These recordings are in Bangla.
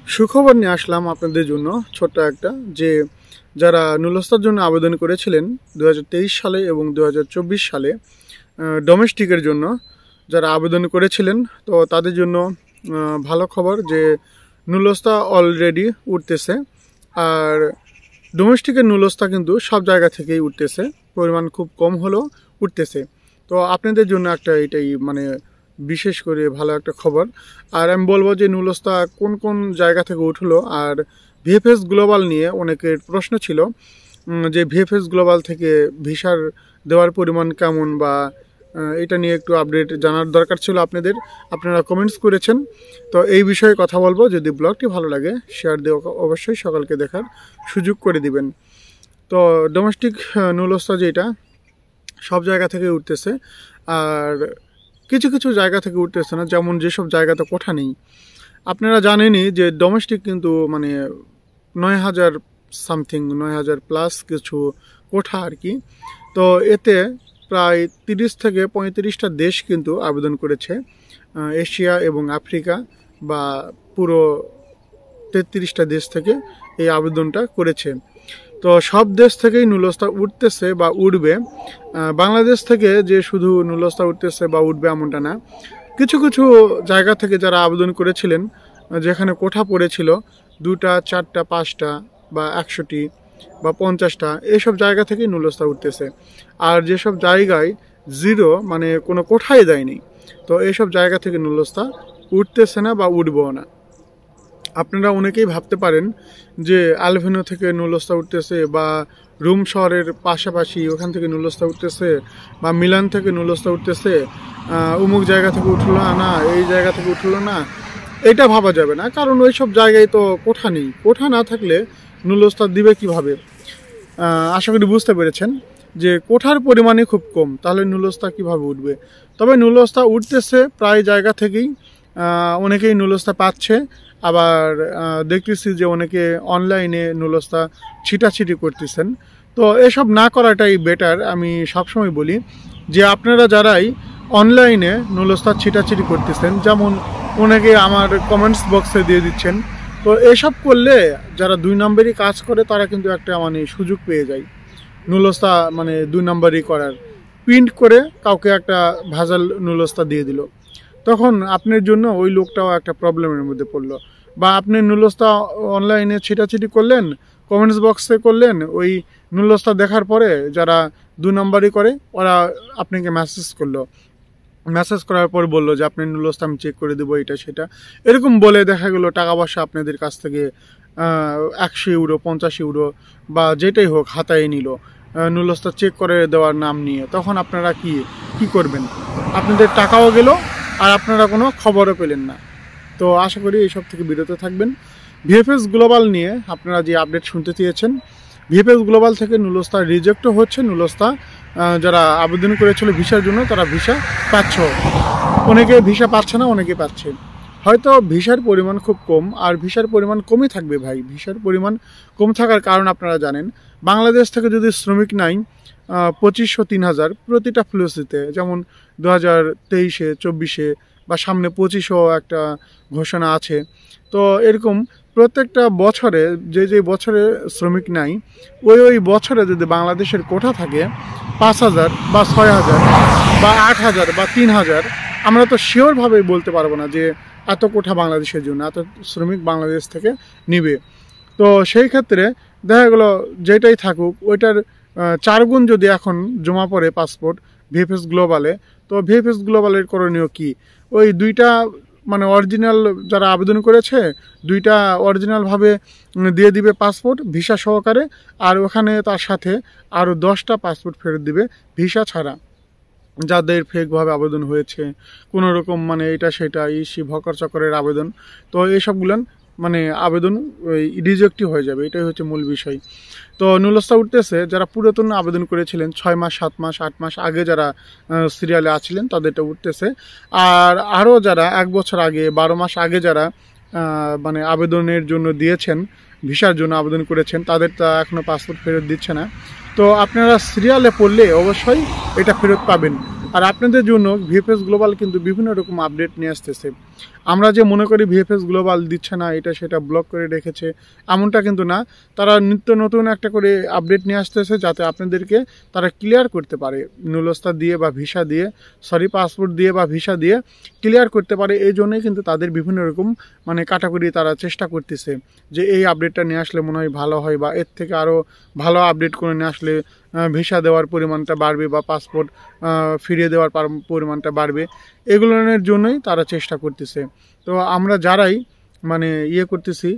সুখবর নিয়ে আসলাম আপনাদের জন্য ছোট্ট একটা, যে যারা নুলস্তার জন্য আবেদন করেছিলেন 2023 সালে এবং 2024 সালে ডোমেস্টিকের জন্য যারা আবেদন করেছিলেন, তো তাদের জন্য ভালো খবর যে নুলস্তা অলরেডি উঠতেছে। আর ডোমেস্টিকের নুলস্তা কিন্তু সব জায়গা থেকেই উঠতেছে, পরিমাণ খুব কম হলেও উঠতেছে। তো আপনাদের জন্য একটা এটাই বিশেষ করে ভালো একটা খবর। আর আমি বলবো যে নুলস্তা কোন কোন জায়গা থেকে উঠলো। আর ভিএফএস গ্লোবাল নিয়ে অনেকের প্রশ্ন ছিল যে ভিএফএস গ্লোবাল থেকে ভিসার দেওয়ার পরিমাণ কেমন, বা এটা নিয়ে একটু আপডেট জানার দরকার ছিল আপনারা কমেন্টস করেছেন। তো এই বিষয়ে কথা বলবো। যদি ব্লগটি ভালো লাগে শেয়ার দিয়ে অবশ্যই সকলকে দেখার সুযোগ করে দিবেন। তো ডোমেস্টিক নুলস্তা যেটা সব জায়গা থেকে উঠতেছে, আর কিছু কিছু জায়গা থেকে উঠতেছে না, যেমন যেসব জায়গাতে কোঠা নেই। আপনারা জানেনই যে ডোমেস্টিক কিন্তু 9,000 সামথিং, 9,000 প্লাস কিছু কোঠা আর কি। তো এতে প্রায় 30 থেকে 35টা দেশ কিন্তু আবেদন করেছে, এশিয়া এবং আফ্রিকা বা পুরো 33টা দেশ থেকে এই আবেদনটা করেছে। তো সব দেশ থেকেই নুলস্তা উঠতেছে বা উঠবে। বাংলাদেশ থেকে যে শুধু নুলস্তা উঠতেছে বা উঠবে এমনটা না, কিছু কিছু জায়গা থেকে যারা আবেদন করেছিলেন, যেখানে কোঠা পড়েছিল 2টা 4টা 5টা বা 100টি বা 50টা, এইসব জায়গা থেকেই নুলস্তা উঠতেছে। আর যেসব জায়গায় জিরো কোনো কোঠাই দেয়নি, তো এইসব জায়গা থেকে নুলস্তা উঠতেছে না বা উঠবেও না। আপনারা অনেকেই ভাবতে পারেন যে আলভেনো থেকে নুলস্তা উঠতেছে, বা রোম শহরের পাশাপাশি ওখান থেকে নুলস্তা উঠতেছে, বা মিলান থেকে নুলস্তা উঠতেছে, অমুক জায়গা থেকে উঠলো না, এই জায়গা থেকে উঠলো না। এটা ভাবা যাবে না, কারণ ওই সব জায়গায় তো কোঠা নেই। কোঠা না থাকলে নুলস্তা দিবে কিভাবে? আশা করি বুঝতে পেরেছেন যে কোঠার পরিমাণই খুব কম, তাহলে নুলস্তা কিভাবে উঠবে। তবে নুলস্তা উঠতেছে প্রায় জায়গা থেকেই, অনেকেই নুলস্তা পাচ্ছে। আবার দেখতেছি যে অনেকে অনলাইনে নুলস্তা ছিটাছিটি করতেছেন। তো এসব না করাটাই বেটার। আমি সবসময় বলি যে আপনারা যারাই অনলাইনে নুলস্তা ছিটাছিটি করতেছেন, যেমন অনেকে আমার কমেন্টস বক্সে দিয়ে দিচ্ছেন, তো এসব করলে যারা 2 নম্বরই কাজ করে তারা কিন্তু একটা সুযোগ পেয়ে যায় নুলস্তা 2 নম্বরই করার। প্রিন্ট করে কাউকে একটা ভাজাল নুলস্তা দিয়ে দিল, তখন আপনার জন্য ওই লোকটাও একটা প্রবলেমের মধ্যে পড়লো। বা আপনি নুলস্তা অনলাইনে ছিটাছিটি করলেন, কমেন্টস বক্সে করলেন, ওই নুলস্তা দেখার পরে যারা 2 নম্বরই করে ওরা আপনাকে মেসেজ করার পর বললো যে আপনার নুলস্তা আমি চেক করে দেবো, এটা সেটা এরকম বলে দেখা গেলো টাকা পয়সা আপনাদের কাছ থেকে 100 ইউরো 50 ইউরো বা যেটাই হোক হাতায় নিল নুলস্তা চেক করে দেওয়ার নাম নিয়ে। তখন আপনারা কি করবেন? আপনাদের টাকাও গেল আর আপনারা কোনো খবরও পেলেন না। তো আশা করি এইসব থেকে বিরত থাকবেন। ভিএফএস গ্লোবাল নিয়ে আপনারা যে আপডেট শুনতে চেয়েছেন, ভিএফএস গ্লোবাল থেকে নুলস্তা রিজেক্টও হচ্ছে। নুলস্তা যারা আবেদন করেছিল ভিসার জন্য তারা ভিসা পাচ্ছ, অনেকে ভিসা পাচ্ছে না, অনেকে পাচ্ছে। হয়তো ভিসার পরিমাণ খুব কম, আর ভিসার পরিমাণ কমই থাকবে ভাই। ভিসার পরিমাণ কম থাকার কারণ আপনারা জানেন, বাংলাদেশ থেকে যদি শ্রমিক নাই 2500 3000 প্রতিটা ফ্লোসিতে, যেমন 2023-এ 24-এ বা সামনে 2500 একটা ঘোষণা আছে। তো এরকম প্রত্যেকটা বছরে যে বছরে শ্রমিক নাই, ওই বছরে যদি বাংলাদেশের কোঠা থাকে 5000 বা 6000 বা 8000 বা 3000, আমরা তো শিওরভাবে বলতে পারবো না যে এত কোঠা বাংলাদেশের জন্য, এত শ্রমিক বাংলাদেশ থেকে নিবে। তো সেই ক্ষেত্রে দেখা গেলো যেটাই থাকুক ওইটার 4 গুণ যদি এখন জমা পড়ে পাসপোর্ট ভিএফএস গ্লোবালে, তো ভিএফএস গ্লোবালের করণীয় কি? ওই 2টা অরিজিনাল যারা আবেদন করেছে 2টা অরিজিনালভাবে দিয়ে দিবে পাসপোর্ট ভিসা সহকারে, আর ওখানে তার সাথে আরও 10টা পাসপোর্ট ফেরত দিবে ভিসা ছাড়া, যাদের ফেকভাবে আবেদন হয়েছে কোনো রকম এটা সেটা ভকর চকরের আবেদন। তো এইসবগুলো আবেদন রিজেক্টই হয়ে যাবে, এটাই হচ্ছে মূল বিষয়। তো নুলস্তা উঠতেছে যারা পুরাতন আবেদন করেছিলেন 6 মাস 7 মাস 8 মাস আগে যারা সিরিয়ালে আছিলেন তাদেরটা উঠতেছে। আর আরও যারা 1 বছর আগে 12 মাস আগে যারা আবেদনের জন্য দিয়েছেন, ভিসার জন্য আবেদন করেছেন, তাদেরটা এখনও পাসপোর্ট ফেরত দিচ্ছে না। তো আপনারা সিরিয়ালে পড়লে অবশ্যই এটা ফেরত পাবেন। আর আপনাদের জন্য ভিএফএস গ্লোবাল কিন্তু বিভিন্ন রকম আপডেট নিয়ে আসতেছে। আমরা যে মনে করি ভিএফএস গ্লোবাল দিচ্ছে না, এটা সেটা ব্লক করে রেখেছে, এমনটা কিন্তু না। তারা নিত্য নতুন একটা করে আপডেট নিয়ে আসতেছে যাতে আপনাদেরকে তারা ক্লিয়ার করতে পারে, নুলস্তা দিয়ে বা ভিসা দিয়ে, পাসপোর্ট দিয়ে বা ভিসা দিয়ে ক্লিয়ার করতে পারে। এই জন্যই কিন্তু তাদের বিভিন্ন রকম মানে কাটাকুটি তারা চেষ্টা করতেছে যে এই আপডেটটা নিয়ে আসলে মনে হয় ভালো হয়, বা এর থেকে আরও ভালো আপডেট করে নিয়ে আসলে ভিসা দেওয়ার পরিমাণটা বাড়বে বা পাসপোর্ট ফিরিয়ে দেওয়ার পরিমাণটা বাড়বে। এগুলোর জন্যই তারা চেষ্টা করতেছে। তো আমরা যারাই মানে করতেছি,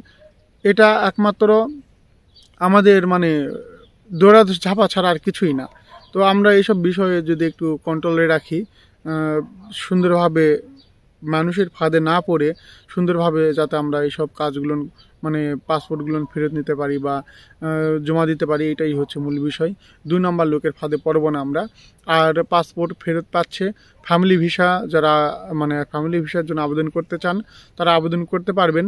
এটা একমাত্র আমাদের মানে দৌড়া ঝাঁপা ছাড়া আর কিছুই না। তো আমরা এইসব বিষয়ে যদি একটু কন্ট্রোলে রাখি, সুন্দরভাবে মানুষের ফাঁদে না পড়ে সুন্দরভাবে যাতে আমরা এইসব কাজগুলো মানে পাসপোর্টগুলো ফেরত নিতে পারি বা জমা দিতে পারি, এটাই হচ্ছে মূল বিষয়। 2 নম্বর লোকের ফাঁদে পড়বো না আমরা। আর পাসপোর্ট ফেরত পাচ্ছে, ফ্যামিলি ভিসা যারা মানে ফ্যামিলি ভিসার জন্য আবেদন করতে চান তারা আবেদন করতে পারবেন,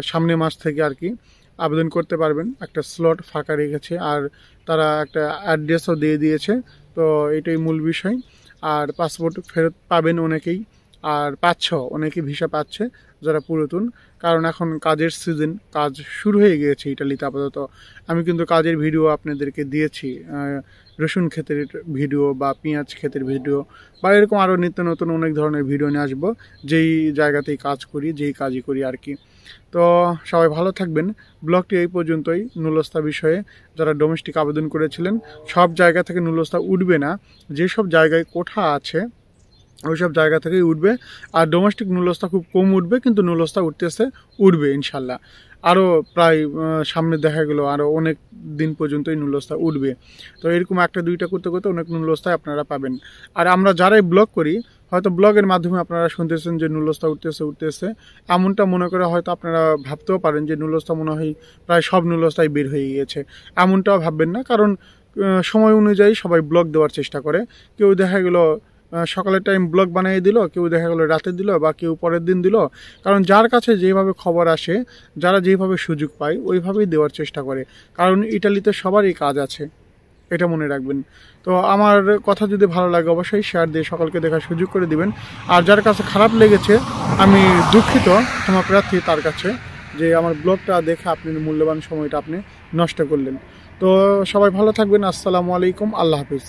সামনের মাস থেকে আর কি আবেদন করতে পারবেন। একটা স্লট ফাঁকা রেখেছে আর তারা একটা অ্যাড্রেসও দিয়ে দিয়েছে। তো এটাই মূল বিষয়। আর পাসপোর্ট ফেরত পাবেন অনেকেই, আর অনেকেই ভিসা পাচ্ছে যারা পুরাতন, কারণ এখন কাজের সিজন, কাজ শুরু হয়ে গিয়েছে ইটালিতে আপাতত। আমি কিন্তু কাজের ভিডিও আপনাদেরকে দিয়েছি, রসুন ক্ষেতের ভিডিও বা পেঁয়াজ ক্ষেতের ভিডিও বা এরকম আরও নিত্য নতুন অনেক ধরনের ভিডিও নিয়ে আসবো, যেই জায়গাতেই কাজ করি, যেই কাজই করি আর কি। তো সবাই ভালো থাকবেন। ব্লগটি এই পর্যন্তই নুলস্তা বিষয়ে। যারা ডোমেস্টিক আবেদন করেছিলেন, সব জায়গা থেকে নুলস্তা উঠবে না, যেসব জায়গায় কোঠা আছে ওইসব জায়গা থেকেই উঠবে। আর ডোমেস্টিক নুলস্তা খুব কম উঠবে, কিন্তু নুলস্তা উঠবে ইনশাল্লাহ। আরও প্রায় সামনে দেখা গেলো আরও অনেক দিন পর্যন্তই নুলস্তা উঠবে। তো এরকম একটা দুইটা করতে করতে অনেক নুলস্তায় আপনারা পাবেন। আর আমরা যারাই ব্লগ করি, হয়তো ব্লগের মাধ্যমে আপনারা শুনতেছেন যে নুলস্তা উঠতেছে, এমনটা মনে করে হয়তো আপনারা ভাবতেও পারেন যে নুলস্তা মনে হয় প্রায় সব নুলস্তাই বের হয়ে গিয়েছে। এমনটাও ভাববেন না, কারণ সময় অনুযায়ী সবাই ব্লগ দেওয়ার চেষ্টা করে। কেউ দেখা গেলো সকালের টাইম ব্লগ বানিয়ে দিল, কেউ দেখা গেলো রাতে দিল, বা কেউ পরের দিন দিল। কারণ যার কাছে যেভাবে খবর আসে, যারা যেভাবে সুযোগ পায় ওইভাবেই দেওয়ার চেষ্টা করে, কারণ ইটালিতে সবারই কাজ আছে, এটা মনে রাখবেন। তো আমার কথা যদি ভালো লাগে অবশ্যই শেয়ার দিয়ে সকলকে দেখার সুযোগ করে দিবেন। আর যার কাছে খারাপ লেগেছে আমি দুঃখিত, ক্ষমা প্রার্থী তার কাছে, যে আমার ব্লগটা দেখে আপনি মূল্যবান সময়টা আপনি নষ্ট করলেন। তো সবাই ভালো থাকবেন। আসসালামু আলাইকুম, আল্লাহ হাফিজ।